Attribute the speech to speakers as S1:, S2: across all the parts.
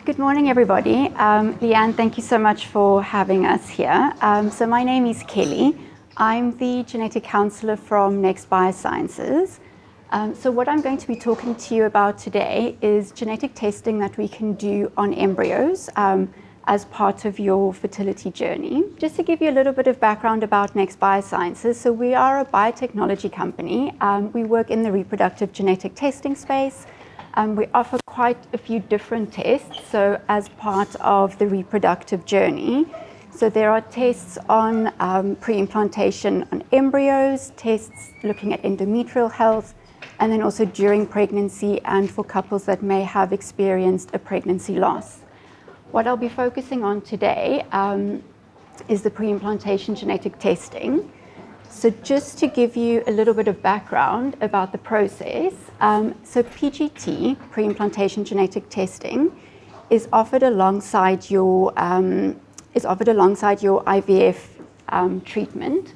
S1: Good morning, everybody. Leanne, thank you so much for having us here. So my name is Kelly. I'm the genetic counsellor from Next Biosciences. So what I'm going to be talking to you about today is genetic testing that we can do on embryos as part of your fertility journey. Just to give you a little bit of background about Next Biosciences, so we are a biotechnology company. We work in the reproductive genetic testing space. We offer quite a few different tests, so as part of the reproductive journey. So there are tests on pre-implantation on embryos, tests looking at endometrial health, and then also during pregnancy and for couples that may have experienced a pregnancy loss. What I'll be focusing on today is the pre-implantation genetic testing. So just to give you a little bit of background about the process, so PGT, pre-implantation genetic testing, is offered alongside your IVF treatment.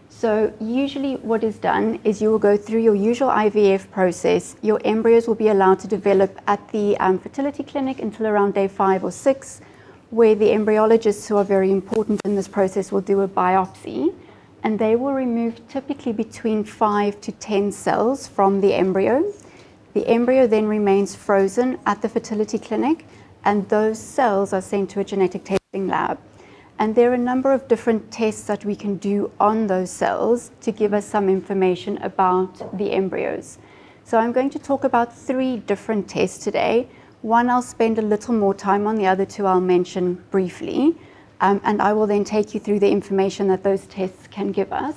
S1: So usually what is done is you will go through your usual IVF process. Your embryos will be allowed to develop at the fertility clinic until around day 5 or 6, where the embryologists, who are very important in this process, will do a biopsy. And they will remove typically between 5 to 10 cells from the embryo. The embryo then remains frozen at the fertility clinic, and those cells are sent to a genetic testing lab. And there are a number of different tests that we can do on those cells to give us some information about the embryos. So I'm going to talk about 3 different tests today. One I'll spend a little more time on, the other 2 I'll mention briefly. And I will then take you through the information that those tests can give us.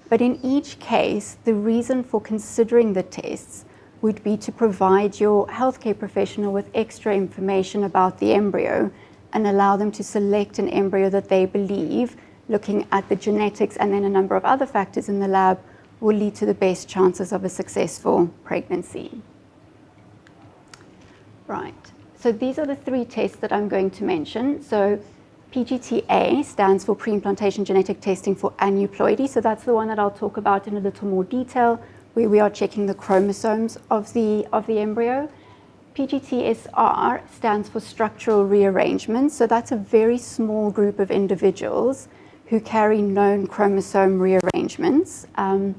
S1: But in each case, the reason for considering the tests would be to provide your healthcare professional with extra information about the embryo and allow them to select an embryo that they believe, looking at the genetics and then a number of other factors in the lab, will lead to the best chances of a successful pregnancy. Right, so these are the 3 tests that I'm going to mention. So PGT-A stands for pre-implantation genetic testing for aneuploidy. So that's the one that I'll talk about in a little more detail, where we are checking the chromosomes of the embryo. PGT-SR stands for structural rearrangement. So that's a very small group of individuals who carry known chromosome rearrangements. And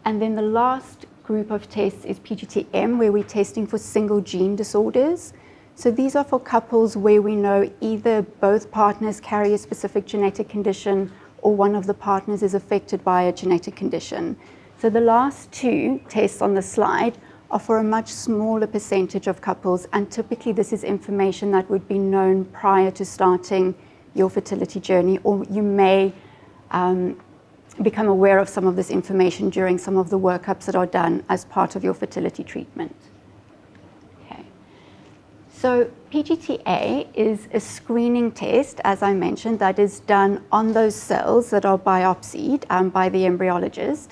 S1: then the last group of tests is PGT-M, where we're testing for single gene disorders. So these are for couples where we know either both partners carry a specific genetic condition or one of the partners is affected by a genetic condition. So the last 2 tests on the slide are for a much smaller percentage of couples, and typically this is information that would be known prior to starting your fertility journey, or you may become aware of some of this information during some of the workups that are done as part of your fertility treatment. So PGT-A is a screening test, as I mentioned, that is done on those cells that are biopsied by the embryologist.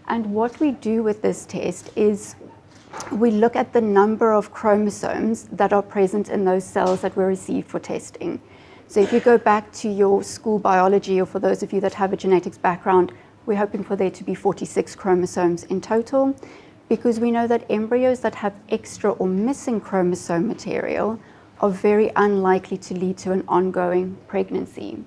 S1: And what we do with this test is we look at the number of chromosomes that are present in those cells that were received for testing. So if you go back to your school biology, or for those of you that have a genetics background, we're hoping for there to be 46 chromosomes in total, because we know that embryos that have extra or missing chromosome material are very unlikely to lead to an ongoing pregnancy.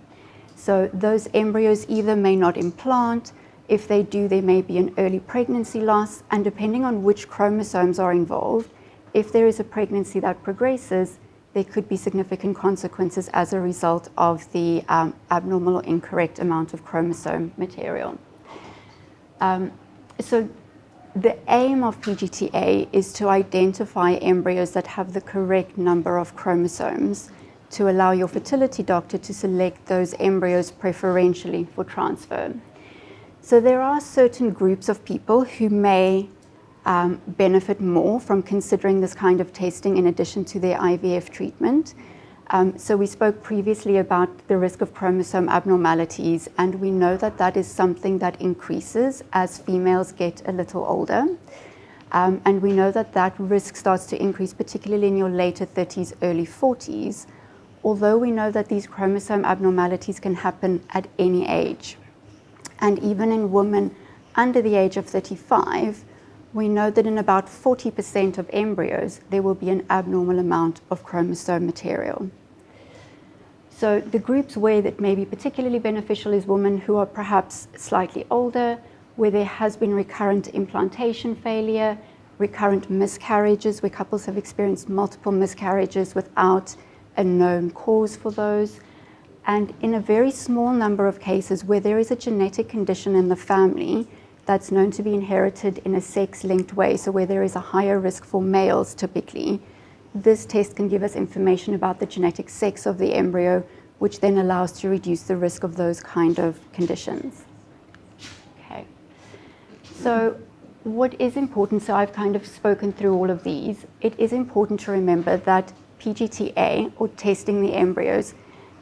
S1: So those embryos either may not implant. If they do, there may be an early pregnancy loss, and depending on which chromosomes are involved, if there is a pregnancy that progresses, there could be significant consequences as a result of the abnormal or incorrect amount of chromosome material. So the aim of PGT-A is to identify embryos that have the correct number of chromosomes to allow your fertility doctor to select those embryos preferentially for transfer. So there are certain groups of people who may benefit more from considering this kind of testing in addition to their IVF treatment. So we spoke previously about the risk of chromosome abnormalities, and we know that that is something that increases as females get a little older. And we know that that risk starts to increase, particularly in your later 30s, early 40s, although we know that these chromosome abnormalities can happen at any age. And even in women under the age of 35, we know that in about 40% of embryos, there will be an abnormal amount of chromosome material. So the groups where that may be particularly beneficial is women who are perhaps slightly older, where there has been recurrent implantation failure, recurrent miscarriages, where couples have experienced multiple miscarriages without a known cause for those, and in a very small number of cases where there is a genetic condition in the family that's known to be inherited in a sex-linked way, so where there is a higher risk for males typically, this test can give us information about the genetic sex of the embryo, which then allows to reduce the risk of those kind of conditions. Okay. So what is important, so I've kind of spoken through all of these, it is important to remember that PGTA, or testing the embryos,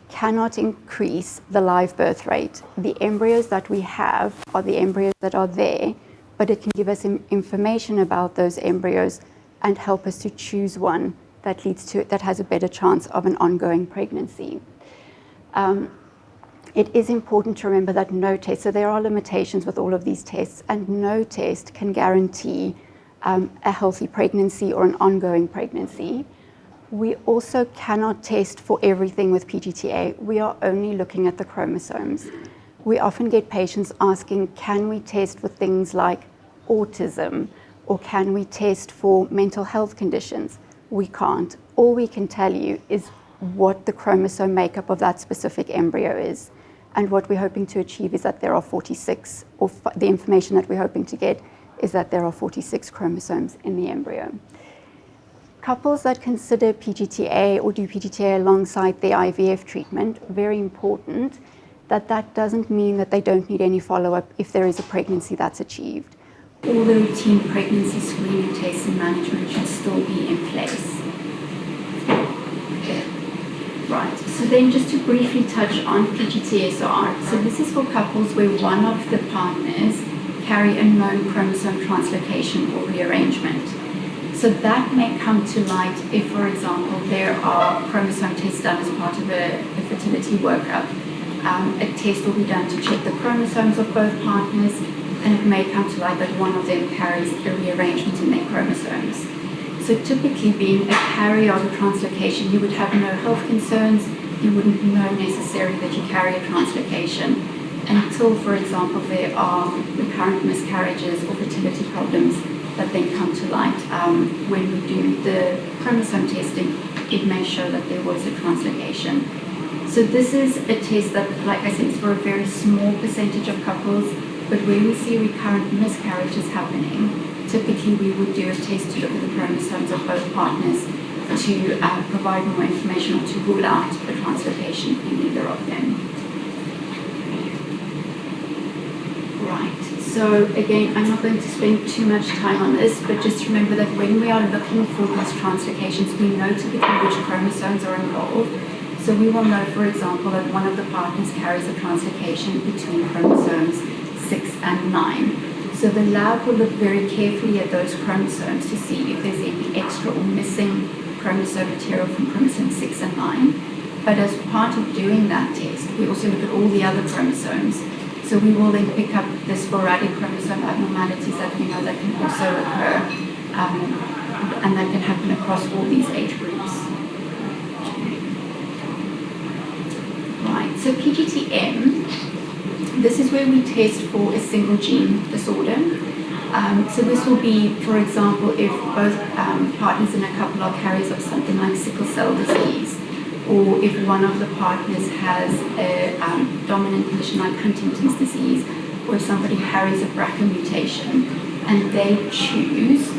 S1: cannot increase the live birth rate. The embryos that we have are the embryos that are there, but it can give us information about those embryos and help us to choose one that has a better chance of an ongoing pregnancy. It is important to remember that no test, so there are limitations with all of these tests, and no test can guarantee a healthy pregnancy or an ongoing pregnancy. We also cannot test for everything with PGTA. We are only looking at the chromosomes. We often get patients asking, can we test for things like autism, or can we test for mental health conditions? We can't. All we can tell you is what the chromosome makeup of that specific embryo is. And what we're hoping to achieve is that there are 46, or the information that we're hoping to get is that there are 46 chromosomes in the embryo. Couples that consider PGTA or do PGTA alongside their IVF treatment, very important, that doesn't mean that they don't need any follow-up if there is a pregnancy that's achieved. All the routine pregnancy screening tests and management should still be in place. Right, so then just to briefly touch on PGTSR. So this is for couples where one of the partners carry a known chromosome translocation or rearrangement. So that may come to light if, for example, there are chromosome tests done as part of a fertility workup. A test will be done to check the chromosomes of both partners, and it may come to light that one of them carries a rearrangement in their chromosomes. So typically, being a carrier of a translocation, you would have no health concerns. You wouldn't know necessarily that you carry a translocation until, for example, there are recurrent miscarriages or fertility problems that then come to light. When we do the chromosome testing, it may show that there was a translocation. So this is a test that, like I said, is for a very small percentage of couples, but when we see recurrent miscarriages happening, typically we would do a test to look at the chromosomes of both partners to provide more information or to rule out a translocation in either of them. Right. So again, I'm not going to spend too much time on this, but just remember that when we are looking for these translocations, we know typically which chromosomes are involved. So we will know, for example, that one of the partners carries a translocation between chromosomes 6 and 9. So the lab will look very carefully at those chromosomes to see if there's any extra or missing chromosome material from chromosome 6 and 9. But as part of doing that test, we also look at all the other chromosomes. So we will then pick up the sporadic chromosome abnormalities that we know that can also occur, and that can happen across all these age groups. Right, so PGTM, this is where we test for a single gene disorder. So this will be, for example, if both partners in a couple are carriers of something like sickle cell disease, or if one of the partners has a dominant condition like Huntington's disease, or if somebody carries a BRCA mutation, and they choose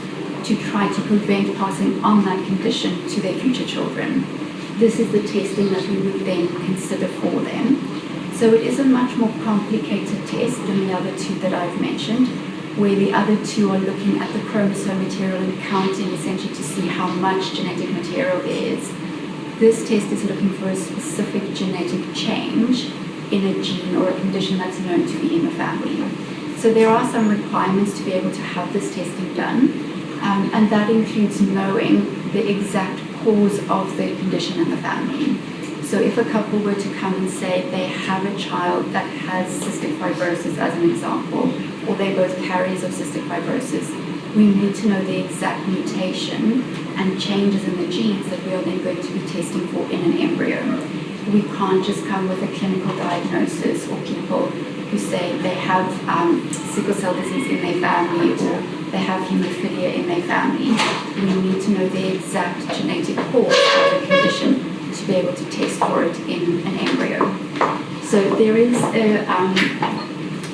S1: to try to prevent passing on that condition to their future children. This is the testing that we would then consider for them. So it is a much more complicated test than the other two that I've mentioned, where the other two are looking at the chromosome material and counting essentially to see how much genetic material there is. This test is looking for a specific genetic change in a gene or a condition that's known to be in the family. So there are some requirements to be able to have this testing done, and that includes knowing the exact cause of the condition in the family. So if a couple were to come and say they have a child that has cystic fibrosis as an example, or they're both carriers of cystic fibrosis, we need to know the exact mutation and changes in the genes that we are then going to be testing for in an embryo. We can't just come with a clinical diagnosis, or people who say they have sickle cell disease in their family or they have hemophilia in their family. We need to know the exact genetic cause of the condition to be able to test for it in an embryo. So there is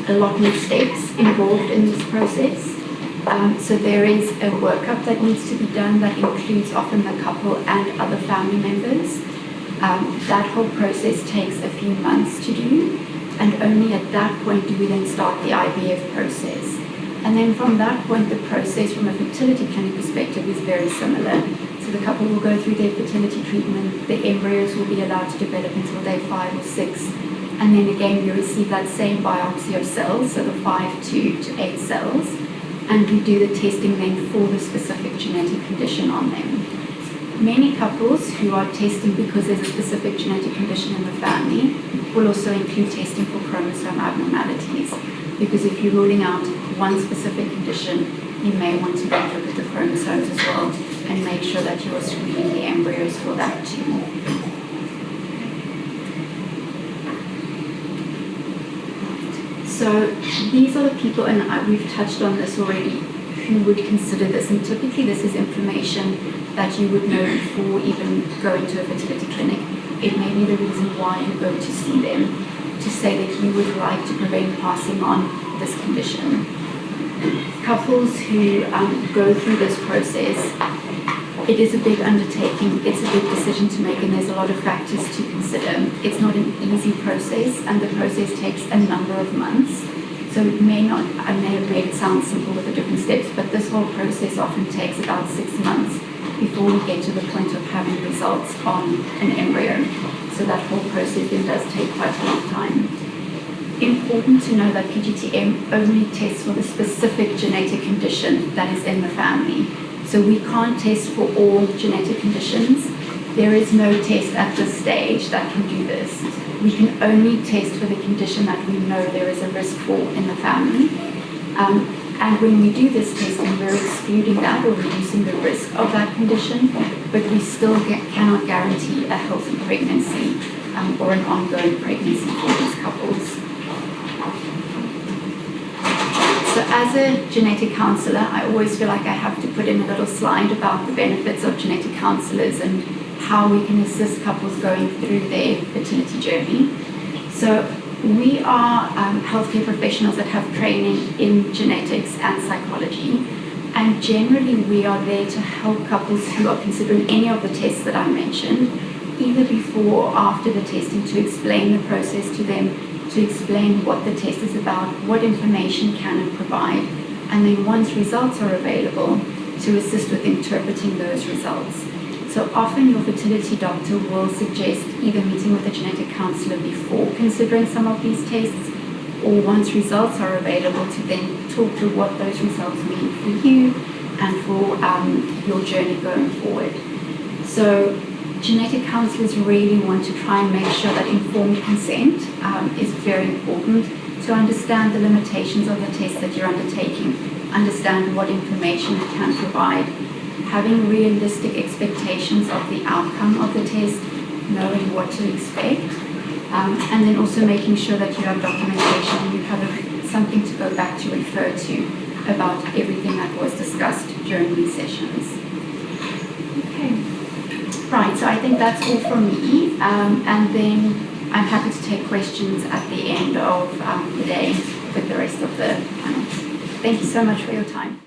S1: a lot more steps involved in this process. So there is a workup that needs to be done that includes often the couple and other family members. That whole process takes a few months to do, and only at that point do we then start the IVF process. And then from that point, the process from a fertility clinic perspective is very similar. So the couple will go through their fertility treatment, the embryos will be allowed to develop until day 5 or 6, and then again you receive that same biopsy of cells, so the 5 to 8 cells, and we do the testing then for the specific genetic condition on them. Many couples who are testing because there's a specific genetic condition in the family will also include testing for chromosome abnormalities, because if you're ruling out one specific condition, you may want to then look at the chromosomes as well and make sure that you are screening the embryos for that too. So these are the people, and we've touched on this already, who would consider this, and typically this is information that you would know before even going to a fertility clinic. It may be the reason why you go to see them, to say that you would like to prevent passing on this condition. Couples who go through this process, it is a big undertaking, it's a big decision to make, and there's a lot of factors to consider. It's not an easy process, and the process takes a number of months. So it may not, I may have made it sound simple with the different steps, but this whole process often takes about 6 months before we get to the point of having results on an embryo. So that whole process then does take quite a long time. Important to know that PGT-M only tests for the specific genetic condition that is in the family. So we can't test for all genetic conditions. There is no test at this stage that can do this. We can only test for the condition that we know there is a risk for in the family. And when we do this testing, we're excluding that or reducing the risk of that condition, but we still cannot guarantee a healthy pregnancy or an ongoing pregnancy for these couples. So as a genetic counsellor, I always feel like I have to put in a little slide about the benefits of genetic counsellors and how we can assist couples going through their fertility journey. So we are healthcare professionals that have training in genetics and psychology, and generally we are there to help couples who are considering any of the tests that I mentioned, either before or after the testing, to explain the process to them, to explain what the test is about, what information can it provide, and then once results are available, to assist with interpreting those results. So often your fertility doctor will suggest either meeting with a genetic counsellor before considering some of these tests, or once results are available, to then talk through what those results mean for you and for your journey going forward. So genetic counsellors really want to try and make sure that informed consent is very important, to understand the limitations of the test that you're undertaking, understand what information it can provide, having realistic expectations of the outcome of the test, knowing what to expect, and then also making sure that you have documentation and you have something to go back to refer to about everything that was discussed during these sessions. Okay, right, so I think that's all from me, and then I'm happy to take questions at the end of the day with the rest of the panel. Thank you so much for your time.